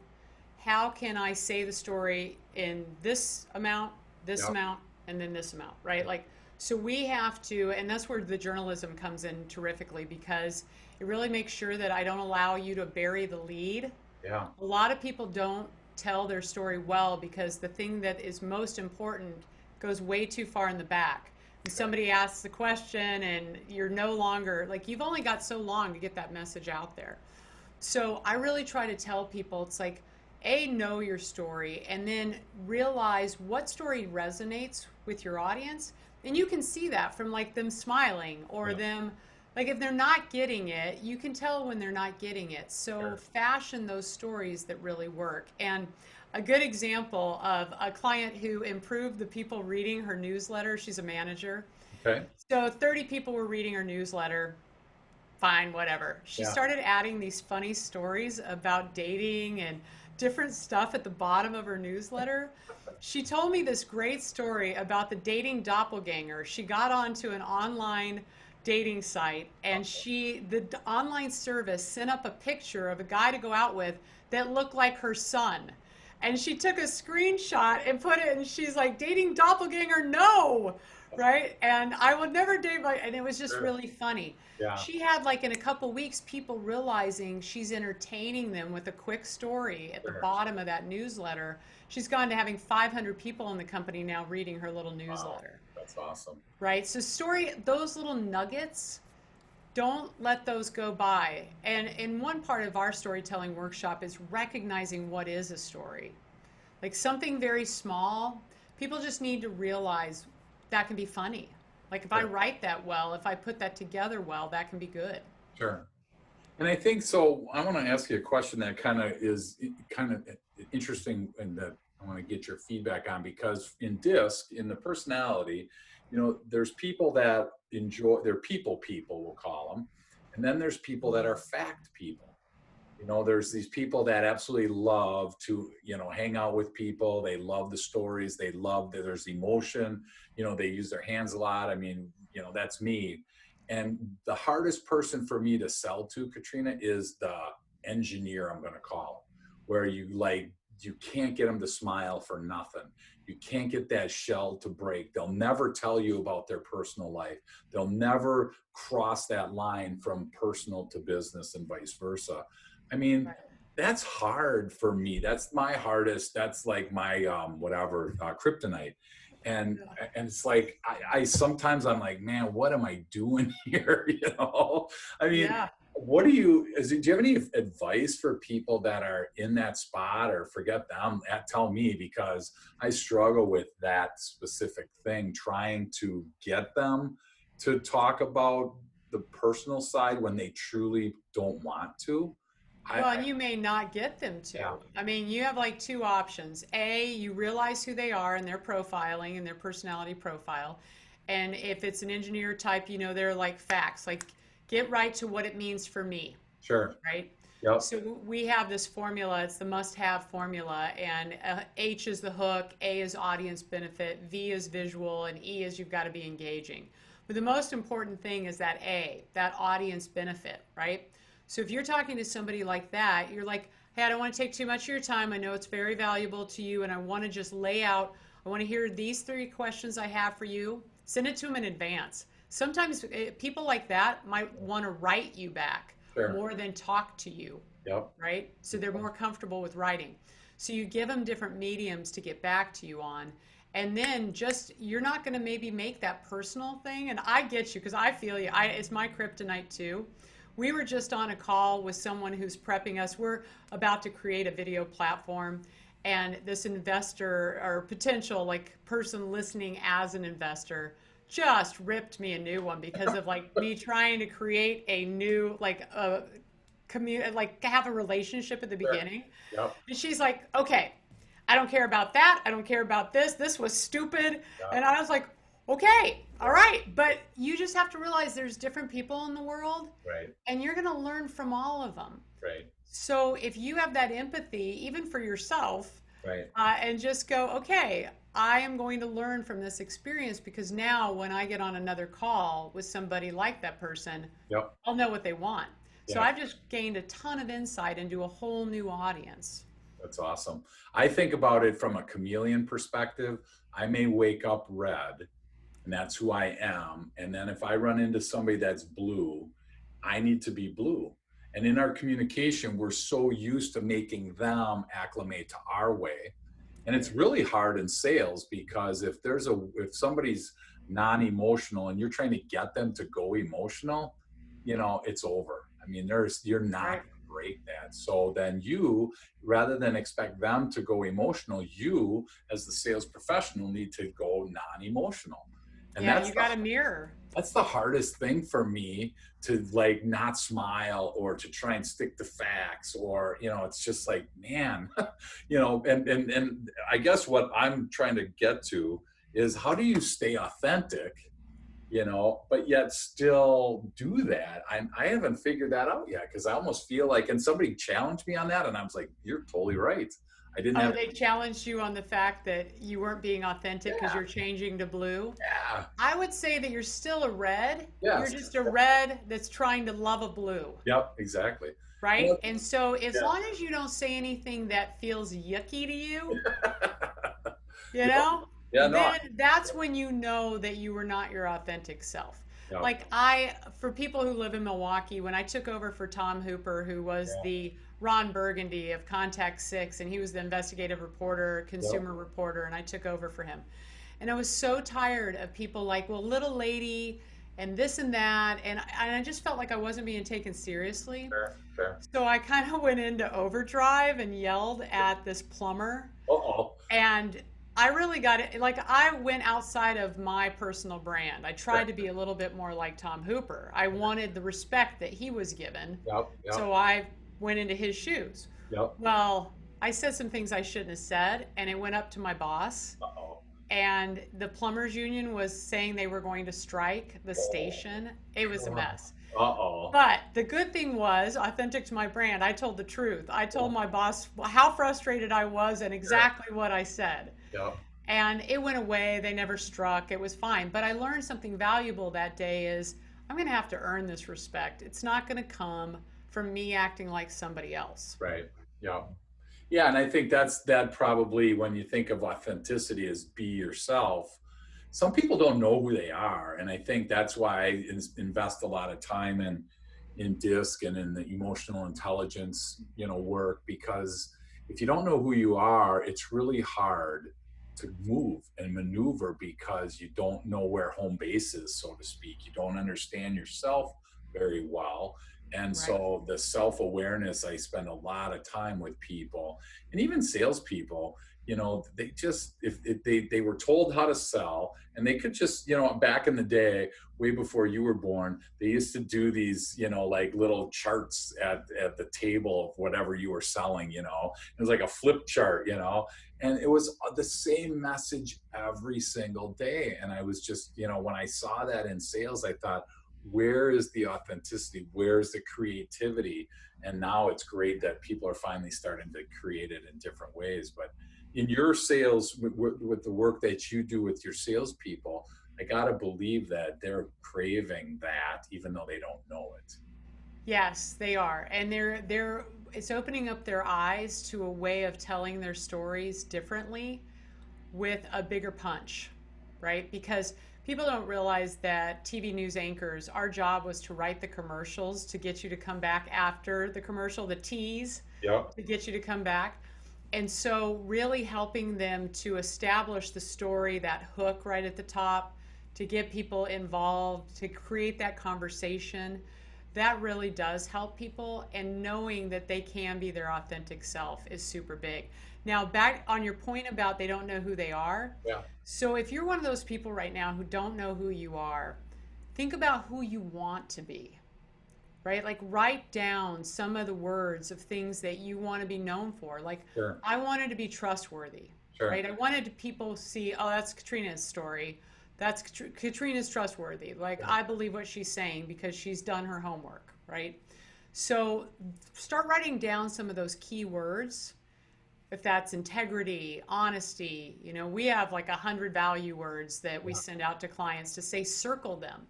How can I say the story in this Yep. amount, and then this amount, right? Like, so we have to, and that's where the journalism comes in terrifically because it really makes sure that I don't allow you to bury the lead. Yeah. A lot of people don't tell their story well because the thing that is most important goes way too far in the back. And Okay. somebody asks the question, and you're no longer, like, you've only got so long to get that message out there. So I really try to tell people it's like, A, know your story, and then realize what story resonates with your audience. And you can see that from like them smiling or Yeah. them, like if they're not getting it, you can tell when they're not getting it. So Sure. fashion those stories that really work. And a good example of a client who improved the people reading her newsletter, she's a manager. Okay. So 30 people were reading her newsletter, fine, whatever. She Yeah. started adding these funny stories about dating and different stuff at the bottom of her newsletter. She told me this great story about the dating doppelganger. She got onto an online dating site and the online service sent up a picture of a guy to go out with that looked like her son. And she took a screenshot and put it, and she's like, dating doppelganger, no, right? And I would never date my, and it was just Sure. really funny. Yeah. She had like in a couple weeks people realizing she's entertaining them with a quick story at the Sure. bottom of that newsletter. She's gone to having 500 people in the company now reading her little Wow. newsletter, That's awesome. right? So those little nuggets, don't let those go by. And in one part of our storytelling workshop is recognizing what is a story. Like something very small, people just need to realize that can be funny. Like if I Sure. write that well, if I put that together well, that can be good. Sure. And I think so. I want to ask you a question that kind of interesting, and that I want to get your feedback on, because in DISC, in the personality, there's people that enjoy, they're people, we'll call them, and then there's people that are fact people. There's these people that absolutely love to, hang out with people. They love the stories. They love that there's emotion. They use their hands a lot. I mean, that's me. And the hardest person for me to sell to, Katrina, is the engineer, I'm going to call him, where you like you can't get them to smile for nothing. You can't get that shell to break. They'll never tell you about their personal life. They'll never cross that line from personal to business and vice versa. I mean, that's hard for me. That's my hardest. That's like my whatever kryptonite. And and it's like I sometimes I'm like, man, what am I doing here? You know, I mean, Yeah. what do you do you have any advice for people that are in that spot, or forget them, tell me, because I struggle with that specific thing, trying to get them to talk about the personal side when they truly don't want to. Well, I and you may not get them yeah, to. I mean, you have like two options. A, you realize who they are and their profiling and their personality profile. And if it's an engineer type, you know, they're like facts, like get right to what it means for me, sure, right? yep, So we have this formula, it's the must-have formula, and H is the hook, A is audience benefit, V is visual, and E is you've got to be engaging. But the most important thing is that A, that audience benefit, right? So if you're talking to somebody like that, you're like, hey, I don't want to take too much of your time. I know it's very valuable to you, and I want to just lay out, I want to hear these three questions I have for you. Send it to them in advance. Sometimes people like that might want to write you back sure, more than talk to you, yep, right? So they're more comfortable with writing. So you give them different mediums to get back to you on. And then just, you're not going to maybe make that personal thing. And I get you because I feel you. It's my kryptonite too. We were just on a call with someone who's prepping us. We're about to create a video platform. And this investor or potential like person listening as an investor just ripped me a new one because of like me trying to create a new like a community, like have a relationship at the sure, beginning. yep, And she's like, okay, I don't care about that, I don't care about this was stupid. yep, And I was like, okay, all right, but you just have to realize there's different people in the world right, and you're going to learn from all of them. right, So if you have that empathy even for yourself, right, and just go, okay, I am going to learn from this experience because now when I get on another call with somebody like that person, yep, I'll know what they want. So yeah. I've just gained a ton of insight into a whole new audience. That's awesome. I think about it from a chameleon perspective. I may wake up red, and that's who I am. And then if I run into somebody that's blue, I need to be blue. And in our communication, we're so used to making them acclimate to our way. And it's really hard in sales because if somebody's non-emotional and you're trying to get them to go emotional, it's over. I mean, you're not Right. going to break that. So then rather than expect them to go emotional, you as the sales professional need to go non-emotional. And Yeah, you got a mirror. that's the hardest thing for me, to like not smile or to try and stick to facts, or it's just like, man, and I guess what I'm trying to get to is, how do you stay authentic, but yet still do that? I haven't figured that out yet, because I almost feel like, and somebody challenged me on that, and I was like, you're totally right. I didn't Oh, have. they challenged you on the fact that you weren't being authentic because Yeah, you're changing to blue. yeah, I would say that you're still a red. You're yes, just a red that's trying to love a blue. yep, exactly. Right? Well, And so as yeah. long as you don't say anything that feels yucky to you, you Yep. know, Yeah, no. then that's when you know that you were not your authentic self. Yep. Like for people who live in Milwaukee, when I took over for Tom Hooper, who was Yeah. the Ron Burgundy of Contact Six, and he was the investigative reporter, Yep. consumer reporter, and I took over for him. And I was so tired of people like, well, little lady, and this and that, and I just felt like I wasn't being taken seriously. Sure. Sure. So I kind of went into overdrive and yelled at this plumber. Uh-oh. And I really got it. Like, I went outside of my personal brand. I tried Sure. to be a little bit more like Tom Hooper. I wanted the respect that he was given. Yep. Yep. So I went into his shoes. Yep. Well, I said some things I shouldn't have said, and it went up to my boss. Uh-oh. And the plumbers union was saying they were going to strike the station. It was a mess. Uh-oh. But the good thing was, authentic to my brand, I told the truth. I told my boss how frustrated I was and exactly what I said. Yep. And it went away. They never struck. It was fine. But I learned something valuable that day is I'm going to have to earn this respect. It's not going to come from me acting like somebody else. Right. Yep. Yeah, and I think that probably when you think of authenticity as be yourself, some people don't know who they are, and I think that's why I invest a lot of time in DISC and in the emotional intelligence, work, because if you don't know who you are, it's really hard to move and maneuver because you don't know where home base is, so to speak. You don't understand yourself very well. And Right. so the self-awareness, I spend a lot of time with people and even salespeople. They just, if they were told how to sell, and they could just, back in the day, way before you were born, they used to do these, like little charts at the table of whatever you were selling. It was like a flip chart, and it was the same message every single day. And I was just, when I saw that in sales, I thought, where is the authenticity? Where's the creativity? And now it's great that people are finally starting to create it in different ways. But in your sales, with the work that you do with your salespeople, I gotta believe that they're craving that, even though they don't know it. Yes, they are. And they're it's opening up their eyes to a way of telling their stories differently with a bigger punch, right? Because people don't realize that TV news anchors, our job was to write the commercials to get you to come back after the commercial, the tease Yep. to get you to come back. And so, really helping them to establish the story, that hook right at the top, to get people involved, to create that conversation, that really does help people. And knowing that they can be their authentic self is super big. Now, back on your point about they don't know who they are. Yeah. So, if you're one of those people right now who don't know who you are, think about who you want to be, right? Like write down some of the words of things that you want to be known for. Like Sure. I wanted to be trustworthy, Sure. right? I wanted people to see, oh, that's Katrina's story. That's Katrina's trustworthy. Like Yeah. I believe what she's saying because she's done her homework, right? So start writing down some of those key words. If that's integrity, honesty, we have like 100 value words that we Yeah. send out to clients to say circle them,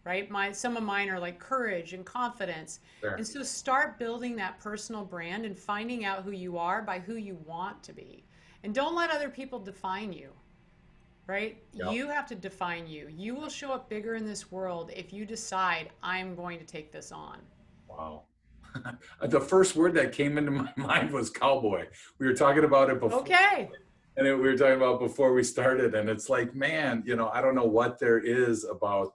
right? Some of mine are like courage and confidence. And Sure. so start building that personal brand and finding out who you are by who you want to be. And don't let other people define you, right? Yep. You have to define you. You will show up bigger in this world if you decide, I'm going to take this on. Wow. The first word that came into my mind was cowboy. We were talking about it before, Okay. and we were talking about before we started, and it's like, man, I don't know what there is about,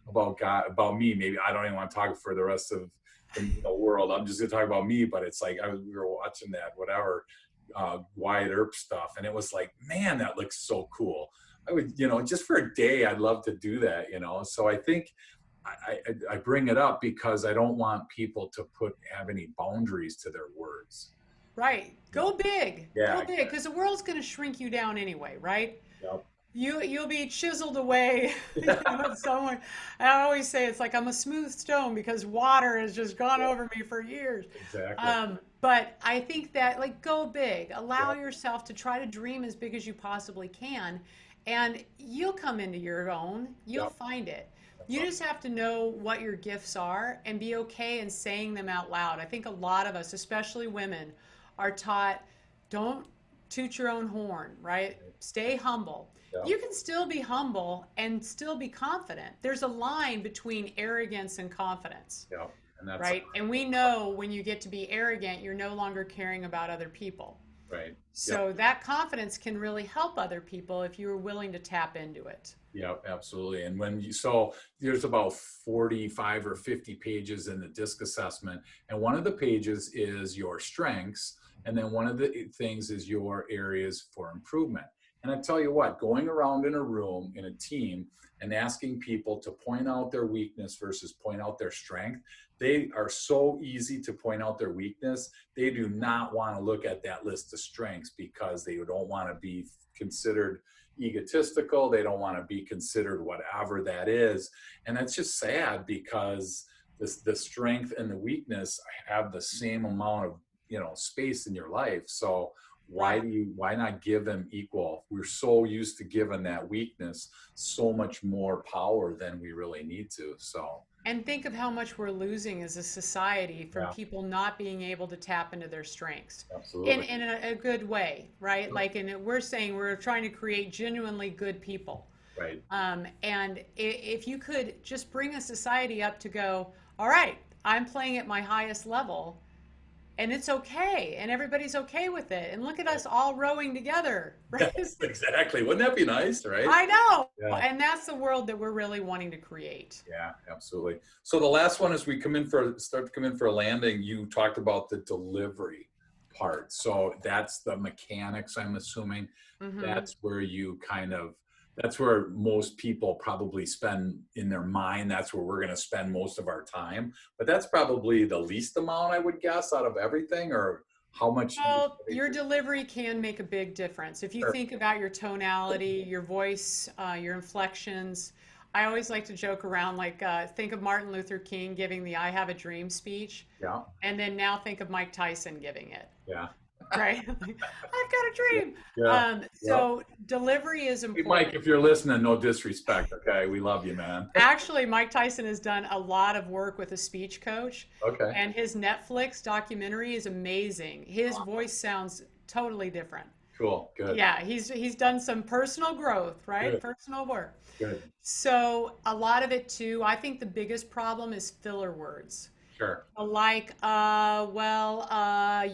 about God, about me. Maybe I don't even want to talk for the rest of the world. I'm just gonna talk about me. But it's like we were watching that whatever Wyatt Earp stuff, and it was like, man, that looks so cool. I would, just for a day, I'd love to do that. So I think I bring it up because I don't want people to have any boundaries to their words. Right. Go big. Yeah. Go big because the world's going to shrink you down anyway, right? Yep. You'll be chiseled away. Yeah. Somewhere. I always say it's like I'm a smooth stone because water has just gone over me for years. Exactly. But I think that like go big. Allow Yep. yourself to try to dream as big as you possibly can, and you'll come into your own. You'll Yep. find it. That's You all. just have to know what your gifts are and be okay in saying them out loud. I think a lot of us, especially women, are taught don't toot your own horn, right? Stay humble. Yep. You can still be humble and still be confident. There's a line between arrogance and confidence, Yep. And that's right? And we know when you get to be arrogant, you're no longer caring about other people. right. Yep. So that confidence can really help other people if you're willing to tap into it. Yep, absolutely. And so there's about 45 or 50 pages in the DISC assessment. And one of the pages is your strengths. And then one of the things is your areas for improvement. And I tell you what, going around in a room, in a team, and asking people to point out their weakness versus point out their strength, they are so easy to point out their weakness. They do not want to look at that list of strengths because they don't want to be considered egotistical. They don't want to be considered whatever that is. And that's just sad because the strength and the weakness have the same amount of, space in your life. So Why why not give them equal? We're so used to giving that weakness so much more power than we really need to. So And think of how much we're losing as a society from yeah, people not being able to tap into their strengths absolutely. in a good way, right? Like, we're saying we're trying to create genuinely good people. Right. And if you could just bring a society up to go, all right, I'm playing at my highest level, and it's okay, and everybody's okay with it. And look at us all rowing together, right? Yes, exactly. Wouldn't that be nice, right? I know. Yeah. And that's the world that we're really wanting to create. Yeah, absolutely. So the last one, as we start to come in for a landing, you talked about the delivery part. So that's the mechanics, I'm assuming. Hmm. That's where that's where most people probably spend in their mind. That's where we're going to spend most of our time. But that's probably the least amount, I would guess, out of everything, or how much. Well, your delivery can make a big difference. If you Sure. think about your tonality, your voice, your inflections, I always like to joke around like, think of Martin Luther King giving the I Have a Dream speech, Yeah, and then now think of Mike Tyson giving it, yeah, right? I've got a yeah, dream. yeah. Yeah. So delivery is Hey, Mike, important. if you're listening, no disrespect, okay? We love you, man. Actually, Mike Tyson has done a lot of work with a speech coach, Okay. and his Netflix documentary is amazing. His voice sounds totally different. Cool. Good. Yeah, he's done some personal growth, right? Good. Personal work. Good. So a lot of it too, I think the biggest problem is filler words. Sure. Like,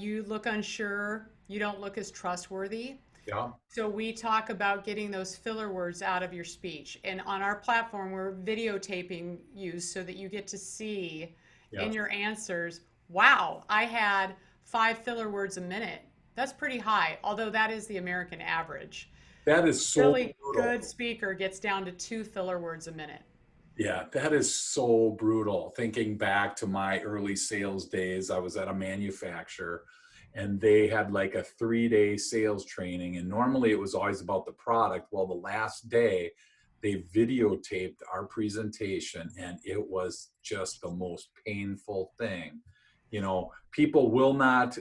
you look unsure, you don't look as trustworthy. Yeah. So we talk about getting those filler words out of your speech. And on our platform, we're videotaping you so that you get to see Yeah. in your answers, wow, I had 5 filler words a minute. That's pretty high, although that is the American average. That is so Really brutal. good speaker gets down to 2 filler words a minute. Yeah, that is so brutal. Thinking back to my early sales days, I was at a manufacturer and they had like a 3-day sales training. And normally it was always about the product. Well, the last day, they videotaped our presentation and it was just the most painful thing. People will not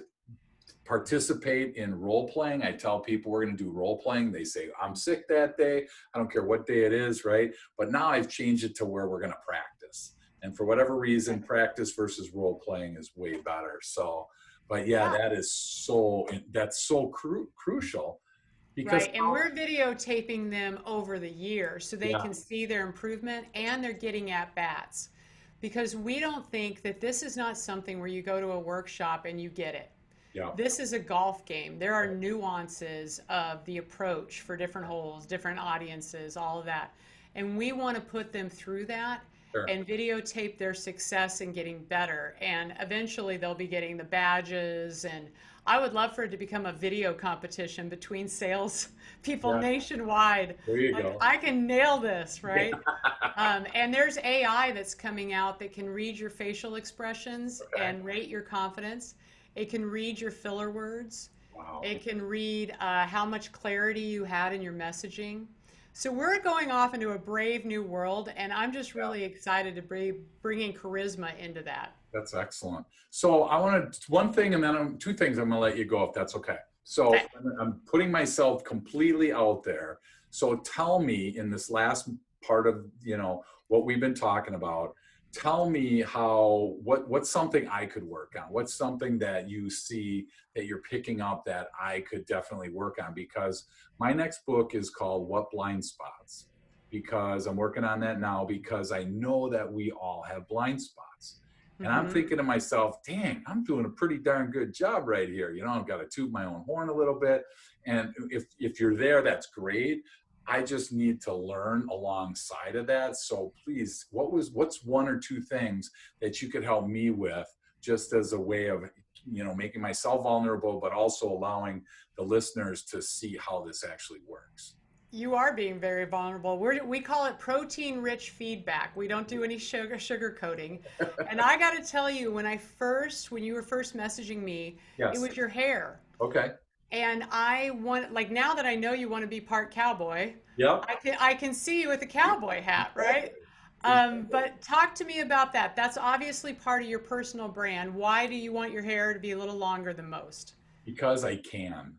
participate in role playing. I tell people we're going to do role playing. They say, I'm sick that day. I don't care what day it is, right? But now I've changed it to where we're going to practice. And for whatever reason, practice versus role playing is way better. So, but yeah, Yeah. that's so crucial because Right. And we're videotaping them over the year so they yeah, can see their improvement and they're getting at bats. Because we don't think that this is not something where you go to a workshop and you get it. yeah, This is a golf game. There are nuances of the approach for different holes, different audiences, all of that. And we want to put them through that sure. and videotape their success in getting better. And eventually they'll be getting the badges. And I would love for it to become a video competition between sales people Yeah, nationwide. there you Like, go. I can nail this, right? And there's AI that's coming out that can read your facial expressions Okay. and rate your confidence. It can read your filler words. Wow. It can read how much clarity you had in your messaging. So we're going off into a brave new world, and I'm just Yeah. really excited to be bringing charisma into that. That's excellent. So I want to one thing, and then two things. I'm going to let you go if that's okay. So Okay. I'm putting myself completely out there. So tell me in this last part of what we've been talking about. Tell me what's something I could work on. What's something that you see that you're picking up that I could definitely work on, because my next book is called What Blind Spots, because I'm working on that now because I know that we all have blind spots. And I'm Hmm. thinking to myself, dang, I'm doing a pretty darn good job right here. I've got to toot my own horn a little bit. And if you're there, that's great. I just need to learn alongside of that. So please, what's one or two things that you could help me with, just as a way of, making myself vulnerable, but also allowing the listeners to see how this actually works. You are being very vulnerable. We call it protein-rich feedback. We don't do any sugar coating. And I got to tell you, when you were first messaging me, it Yes. was your hair. Okay. And I want, like, now that I know you want to be part cowboy, Yep. I can see you with a cowboy hat, right? Exactly. But talk to me about that. That's obviously part of your personal brand. Why do you want your hair to be a little longer than most? Because I can.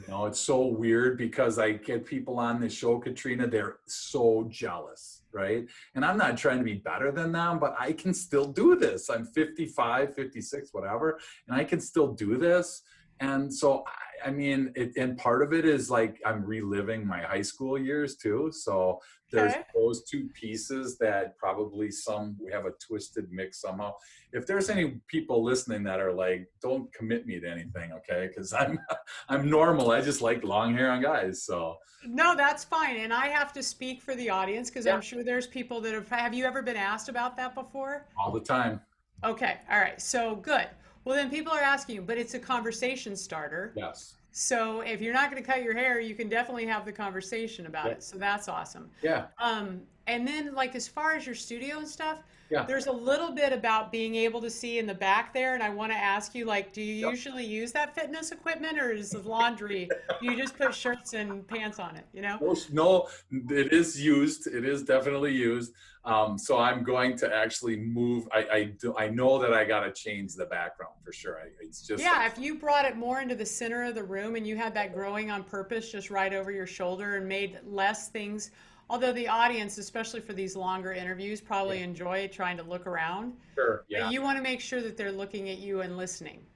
It's so weird because I get people on the show, Katrina, they're so jealous, right? And I'm not trying to be better than them, but I can still do this. I'm 55, 56, whatever, and I can still do this. And so, I mean, and part of it is like I'm reliving my high school years too. So there's Okay. those two pieces that probably we have a twisted mix somehow. If there's any people listening that are like, don't commit me to anything, okay? Because I'm normal. I just like long hair on guys. So No, that's fine. And I have to speak for the audience because yeah, I'm sure there's people that have you ever been asked about that before? all the time. Okay. All right. So good. Well, then people are asking you, but it's a conversation starter. Yes. So if you're not going to cut your hair, you can definitely have the conversation about Yeah. it. So that's awesome. Yeah. And then like as far as your studio and stuff, Yeah. there's a little bit about being able to see in the back there. And I want to ask you, like, do you Yep. usually use that fitness equipment or is it laundry? You just put shirts and pants on it, you know? No, it is used. It is definitely used. So I'm going to actually move. I know that I got to change the background for sure. It's just Yeah, if you brought it more into the center of the room and you had that growing on purpose just right over your shoulder and made less things, although the audience, especially for these longer interviews, probably enjoy trying to look around, sure. but Yeah. you want to make sure that they're looking at you and listening.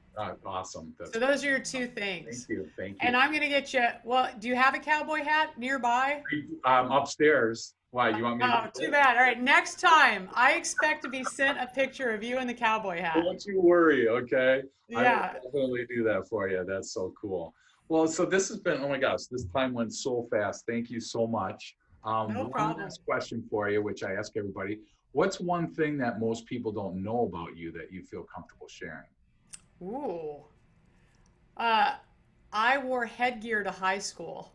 Awesome. So those are your two Thank things. you. Thank you. And I'm going to get you, well, do you have a cowboy hat nearby? Upstairs. Why? You want me to Oh, get too it? bad. All right, next time I expect to be sent a picture of you in the cowboy hat. Don't you worry, okay? I will Yeah, definitely do that for you. That's so cool. Well, so this has been, oh my gosh, this time went so fast. Thank you so much. no One problem. last question for you, which I ask everybody. What's one thing that most people don't know about you that you feel comfortable sharing? Ooh. Uh, I wore headgear to high school.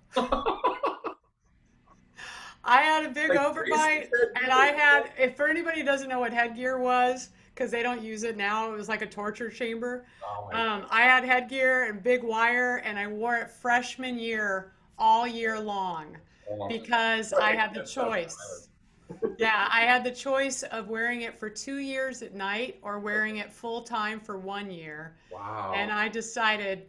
I had a big Like overbite, bracelet and I headgear? had, if for anybody who doesn't know what headgear was, because they don't use it now, it was like a torture chamber. Oh my I had headgear and big wire, and I wore it freshman year all year long God. because Oh, I I had the can't stop choice. Yeah, I had the choice of wearing it for 2 years at night or wearing it full time for 1 year. And Wow. I decided,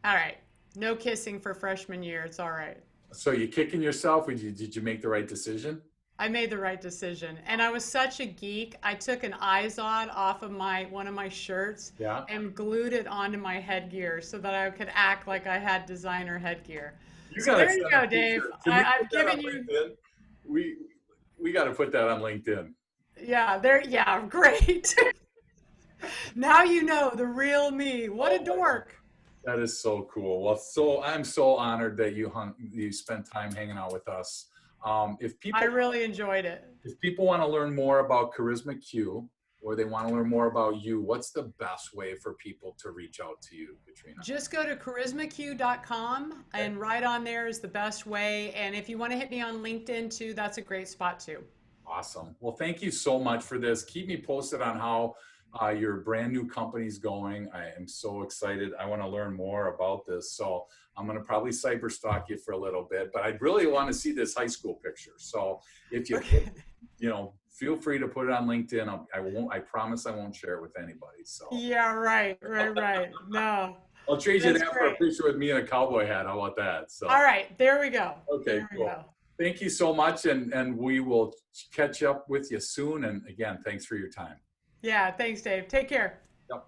all right, no kissing for freshman year. It's all right. So you kicking yourself? Did you make the right decision? I made the right decision. And I was such a geek. I took an Izod off of my one of my shirts Yeah. and glued it onto my headgear so that I could act like I had designer headgear. You So gotta there you send a go, Dave. picture. Can we put I've that on given you, LinkedIn? We we got to put that on LinkedIn. yeah, there, yeah, great. Now you know the real me. What a Oh my God. dork. That is so cool. Well, I'm so honored that you spent time hanging out with us. If I people really enjoyed it. want to learn more about CharismaQ or they want to learn more about you, what's the best way for people to reach out to you, Katrina? Just go to charismaq.com Okay. and right on there is the best way. And if you want to hit me on LinkedIn too, that's a great spot too. Awesome. Well, thank you so much for this. Keep me posted on how your brand new company's going. I am so excited. I want to learn more about this. So I'm going to probably cyber stalk you for a little bit, but I really want to see this high school picture. So if you, Okay. feel free to put it on LinkedIn. I promise I won't share it with anybody. So Yeah, right, right, right. No, I'll trade you that's that for a great. picture with me in a cowboy hat. How about that? All So, right, there we go. okay, There we cool. go. Thank you so much. And we will catch up with you soon. And again, thanks for your time. Yeah, thanks, Dave. Take care. Yep.